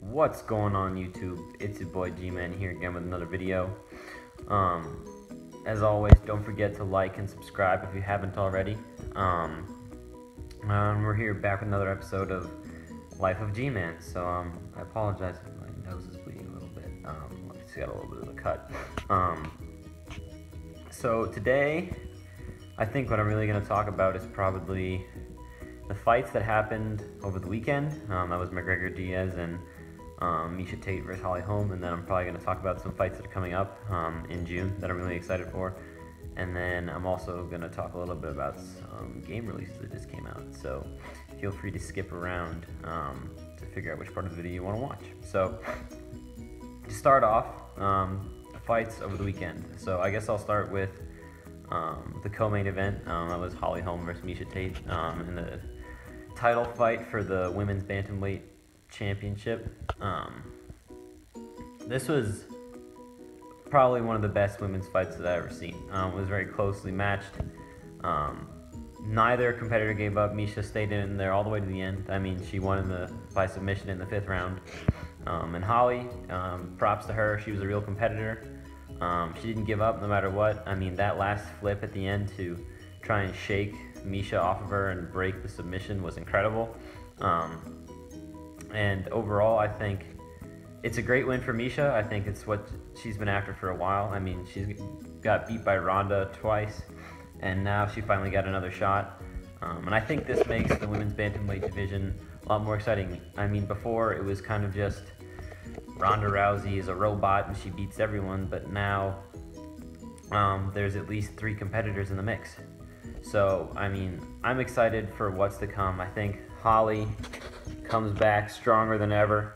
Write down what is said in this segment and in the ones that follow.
What's going on YouTube? It's your boy Gman here again with another video. As always, don't forget to like and subscribe if you haven't already. We're here back with another episode of Life of Gman. So I apologize if my nose is bleeding a little bit. It's got a little bit of a cut. So today, I think what I'm really going to talk about is probably the fights that happened over the weekend. That was McGregor Diaz and Miesha Tate versus Holly Holm, and then I'm probably going to talk about some fights that are coming up in June that I'm really excited for. And then I'm also going to talk a little bit about some game releases that just came out. So feel free to skip around to figure out which part of the video you want to watch. So to start off, the fights over the weekend. So I guess I'll start with the co-main event. That was Holly Holm versus Miesha Tate in the title fight for the women's bantamweight championship. This was probably one of the best women's fights that I've ever seen. It was very closely matched. Neither competitor gave up. Miesha stayed in there all the way to the end. I mean, she won by submission in the 5th round. And Holly, props to her. She was a real competitor. She didn't give up no matter what. I mean, that last flip at the end to try and shake Miesha off of her and break the submission was incredible. And overall, I think it's a great win for Miesha. I think it's what she's been after for a while. I mean, she's got beat by Ronda twice, and now she finally got another shot. And I think this makes the women's bantamweight division a lot more exciting. I mean, before it was kind of just Ronda Rousey is a robot and she beats everyone, but now there's at least 3 competitors in the mix. So, I mean, I'm excited for what's to come. I think Holly comes back stronger than ever.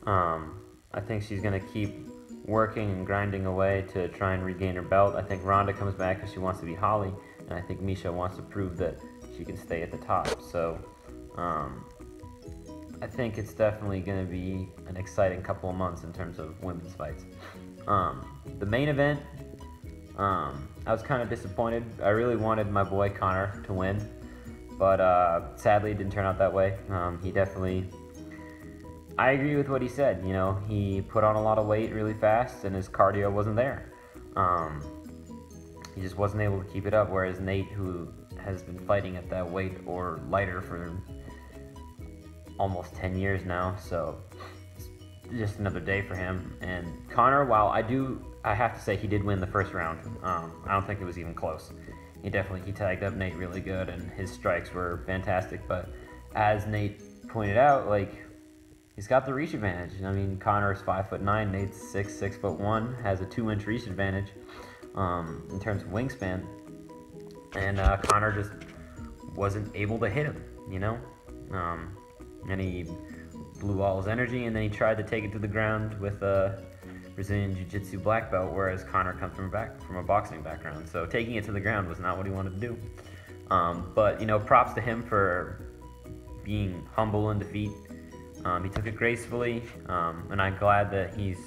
I think she's going to keep working and grinding away to try and regain her belt. I think Ronda comes back because she wants to be Holly, and I think Miesha wants to prove that she can stay at the top. So, I think it's definitely going to be an exciting couple of months in terms of women's fights. The main event, I was kind of disappointed. I really wanted my boy Conor to win, but sadly it didn't turn out that way. He definitely, I agree with what he said. You know, he put on a lot of weight really fast and his cardio wasn't there. He just wasn't able to keep it up, whereas Nate, who has been fighting at that weight or lighter for almost 10 years now, so it's just another day for him. And Conor, while I have to say he did win the 1st round. I don't think it was even close. He tagged up Nate really good, and his strikes were fantastic. But as Nate pointed out, like, he's got the reach advantage. I mean, Conor is 5'9", Nate's 6'1", has a 2-inch reach advantage in terms of wingspan, and Conor just wasn't able to hit him, you know. And he blew all his energy, and then he tried to take it to the ground with a Brazilian Jiu-Jitsu black belt, whereas Conor comes from a boxing background. So taking it to the ground was not what he wanted to do. But, you know, props to him for being humble in defeat. He took it gracefully, and I'm glad that he's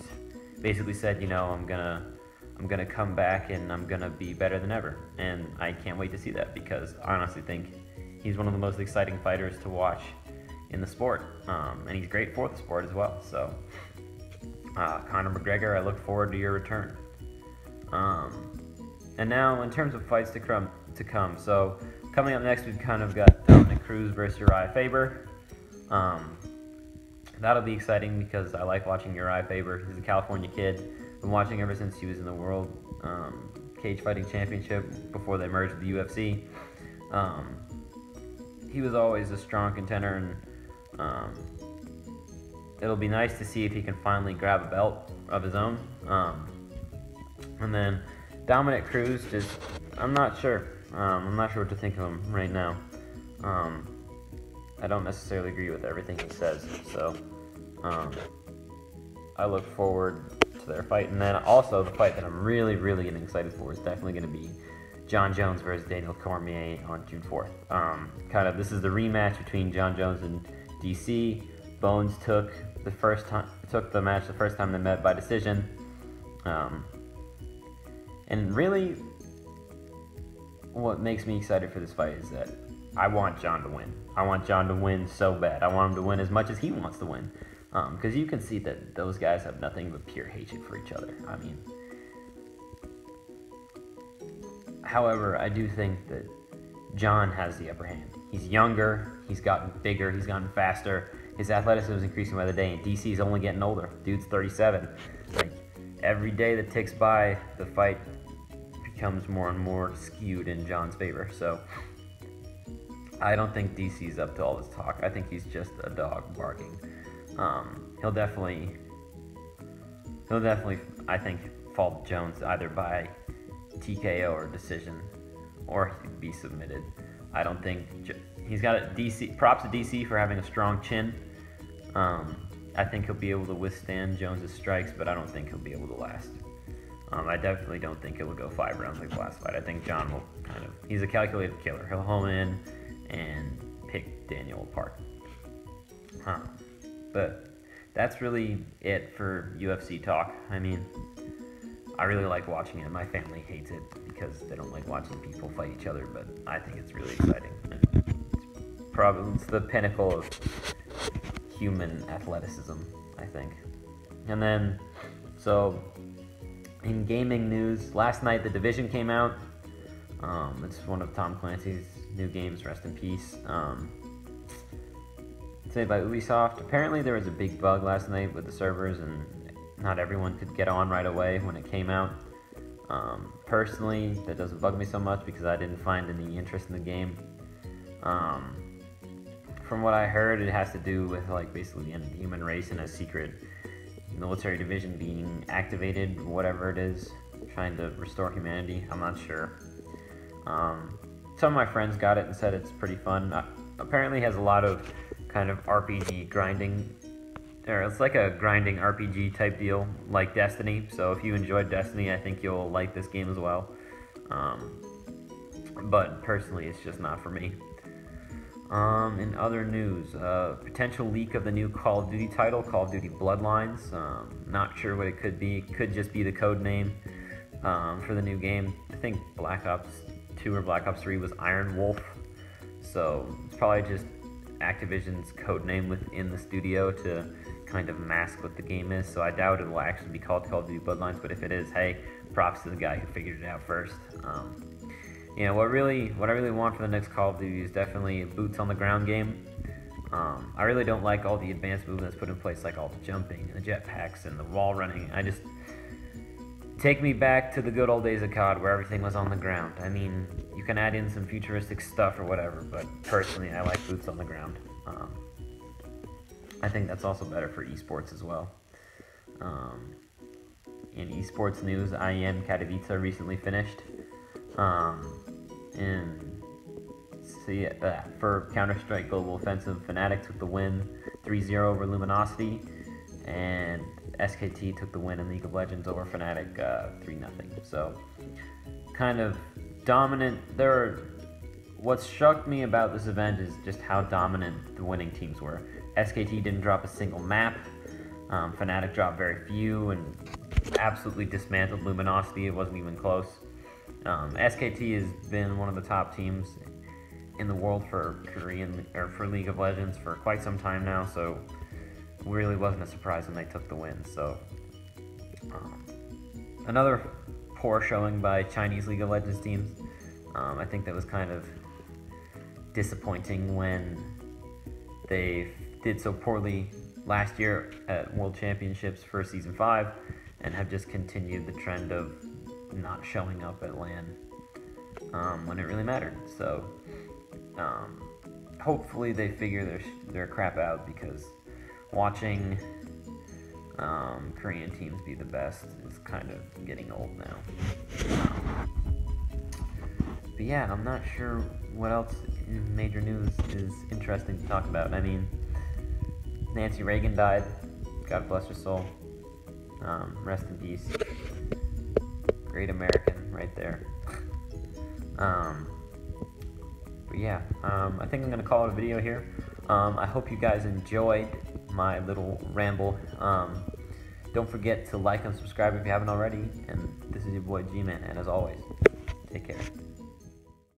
basically said, you know, I'm gonna come back and I'm gonna be better than ever. And I can't wait to see that, because I honestly think he's one of the most exciting fighters to watch in the sport, and he's great for the sport as well. So Conor McGregor, I look forward to your return. And now in terms of fights to come, so coming up next, we've kind of got Dominic Cruz versus Uriah Faber. That'll be exciting because I like watching Uriah Faber. He's a California kid. Been watching ever since he was in the World Cage Fighting Championship before they merged with the UFC. He was always a strong contender, and it'll be nice to see if he can finally grab a belt of his own. And then Dominic Cruz, I'm not sure. I'm not sure what to think of him right now. I don't necessarily agree with everything he says, so I look forward to their fight. And then also the fight that I'm really, really getting excited for is definitely going to be John Jones versus Daniel Cormier on June 4th. This is the rematch between John Jones and DC. Bones took the match the first time they met by decision. And really, what makes me excited for this fight is that I want John to win. I want John to win so bad. I want him to win as much as he wants to win. because you can see that those guys have nothing but pure hatred for each other. I mean, however, I do think that John has the upper hand. He's younger, he's gotten bigger, he's gotten faster, his athleticism is increasing by the day, and DC is only getting older. Dude's 37. Like, every day that ticks by, the fight becomes more and more skewed in John's favor. So I don't think DC's up to all this talk. I think he's just a dog barking. He'll definitely, I think, fall Jones either by TKO or decision, or he'd be submitted. I don't think he's got a DC. Props to DC for having a strong chin. I think he'll be able to withstand Jones's strikes, but I don't think he'll be able to last. I definitely don't think it will go 5 rounds like the last fight. I think John will he's a calculated killer. He'll home in and pick Daniel apart. But that's really it for UFC talk. I mean, I really like watching it. My family hates it because they don't like watching people fight each other, but I think it's really exciting. It's the pinnacle of human athleticism, I think. And then, so in gaming news, last night The Division came out. It's one of Tom Clancy's new games, rest in peace. It's made by Ubisoft. Apparently there was a big bug last night with the servers and not everyone could get on right away when it came out. Personally, that doesn't bug me so much because I didn't find any interest in the game. From what I heard, it has to do with like basically the end of the human race and a secret military division being activated, whatever it is, trying to restore humanity. I'm not sure. Some of my friends got it and said it's pretty fun. Apparently it has a lot of kind of RPG grinding, or it's like a grinding RPG type deal, like Destiny. So if you enjoyed Destiny, I think you'll like this game as well. But personally, it's just not for me. In other news, potential leak of the new Call of Duty title, Call of Duty Bloodlines. Not sure what it could be. It could just be the code name for the new game. I think Black Ops 2 or Black Ops 3 was Iron Wolf. So it's probably just Activision's code name within the studio to kind of mask what the game is. So I doubt it will actually be called Call of Duty Bloodlines, but if it is, hey, props to the guy who figured it out first. You know, what I really want for the next Call of Duty is definitely a boots on the ground game. I really don't like all the advanced movements put in place, like all the jumping and the jetpacks and the wall running. Take me back to the good old days of COD where everything was on the ground. I mean, you can add in some futuristic stuff or whatever, but personally, I like boots on the ground. I think that's also better for esports as well. In esports news, IEM Katowice recently finished. For Counter-Strike Global Offensive, Fnatic took the win 3-0 over Luminosity, and SKT took the win in League of Legends over Fnatic 3-0. So, kind of dominant. What struck me about this event is just how dominant the winning teams were. SKT didn't drop a single map. Fnatic dropped very few and absolutely dismantled Luminosity. It wasn't even close. SKT has been one of the top teams in the world for for League of Legends for quite some time now, so it really wasn't a surprise when they took the win. So another poor showing by Chinese League of Legends teams. I think that was kind of disappointing when they did so poorly last year at World Championships for Season 5 and have just continued the trend of not showing up at LAN when it really mattered. So hopefully they figure their crap out, because watching Korean teams be the best is kind of getting old now. But yeah, I'm not sure what else in major news is interesting to talk about. I mean, Nancy Reagan died. God bless her soul. Rest in peace. Great American right there. But yeah, I think I'm going to call it a video here. I hope you guys enjoyed my little ramble. Don't forget to like and subscribe if you haven't already. And this is your boy Gman, and as always, take care.